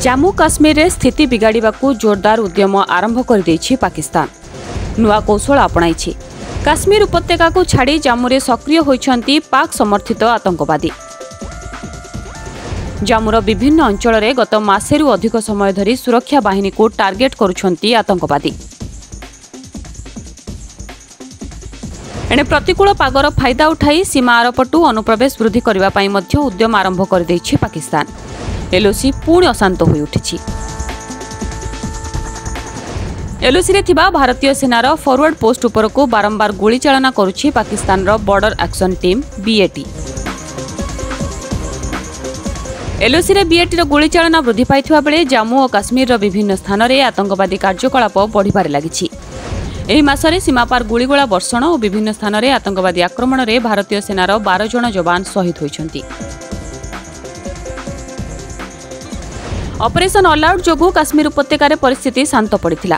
जम्मू काश्मीर रे स्थिति बिगाड़िबाकू जोरदार उद्यम आरंभ कर देछि पाकिस्तान। नुआ कौशल अपनाइछि। काश्मीर उपत्यका को छाड़ी जम्मू रे सक्रिय होइछंती पाक समर्थित आतंकवादी। जम्मूर विभिन्न अंचल रे गत मासेरु अधिक समय धरी सुरक्षा बाहिनी को टार्गेट करुछंती आतंकवादी। एणे प्रतिकूल पागर फायदा उठाई सीमा आरपटू अनुप्रवेश वृद्धि करबा पई मध्य उद्यम आरंभ कर देछि पाकिस्तान। एलओसी पुणी अशांत हो उठी। एलओसी रे थिबा भारतीय सेनार फॉरवर्ड पोस्ट उपर को बारंबार गोली चालना करुछि पाकिस्तान रो border action team BAT. LOC रे बीएटी रो गोली चालना वृद्धि पाइथिबा बेले जम्मू और काश्मीर रो विभिन्न स्थान रे आतंकवादी कार्यकलाप बढ़िबारे लागिछि। एही मासरे सीमापार गुलीगोला वर्षण और विभिन्न स्थान रे आतंकवादी आक्रमण रे भारतीय सेनार 12 जन जवान शहीद होइछंती। ऑपरेशन ऑल आउट जोगु काश्मीर उपत्यकार परिस्थिति शांत पड़िथिला।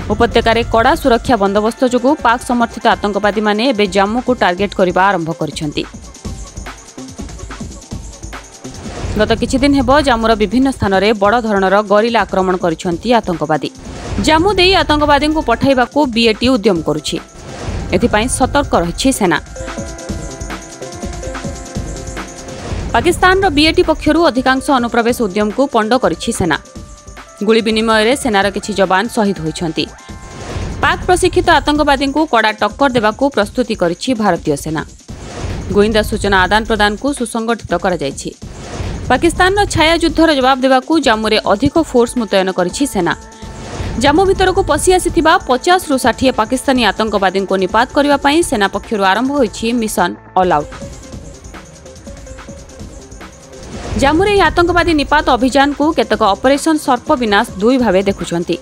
उपत्यकार कड़ा सुरक्षा बंदोबस्त जोगु पाक समर्थित आतंकवादी माने एबे जम्मू को टार्गेट करबा आरंभ करिसेंती। गत किछि दिन हेबो जम्मूर विभिन्न स्थान रे बड़ धरणर गरिला आक्रमण करिसेंती आतंकवादी। जम्मू देई आतंकवादी को पठाइबाकू बीएटी उद्यम करुछि। एथिपाई सतर्क रहिछि सेना। पाकिस्तान रो बीएटी पक्षरु अधिकांश अनुप्रवेश उद्यम को पंड करिछि सेना। गुली विनिमय रे सेनार किछि जवान शहीद होइछंती। पाक प्रशिक्षित आतंकवादी को कड़ा टक्कर देबाकू प्रस्तुति करिछि भारतीय सेना। गोइंदा सूचना आदान प्रदान को सुसंगठित करा जायछि। पाकिस्तान रो छाया युद्धर जवाब देबाकू जम्मू रे अधिक फोर्स मुतयन करिछि सेना। जम्मू भितर को पसि आसिथिबा 50 रु 60 पाकिस्तानी आतंकवादी को निपात करबा पई सेना पक्षरु आरंभ होइछि मिशन ऑल आउट। जम्मू रे आतंकवादी निपात अभियान को केतक ऑपरेशन सर्प विनाश 2 भावे देखुछंती।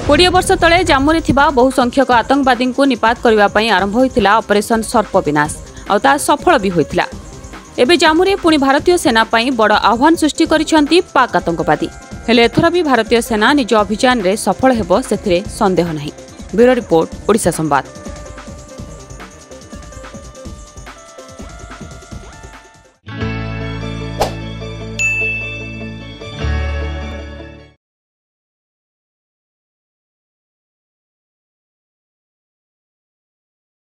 20 वर्ष तले जम्मू रे थिबा बहु संख्यक आतंकवादी को निपात करबा पई आरंभ होइतिला ऑपरेशन सर्प विनाश और ता सफल भी होइतिला। एबे जम्मू रे पुणी भारतीय सेना पई बड़ आह्वान सृष्टि करिसंती पाक आतंकवादी। हेले एथरा भी भारतीय सेना निज अभियान रे सफल हेबो सेथिरे संदेह नाही। ब्यूरो रिपोर्ट, ओडिशा संवाद।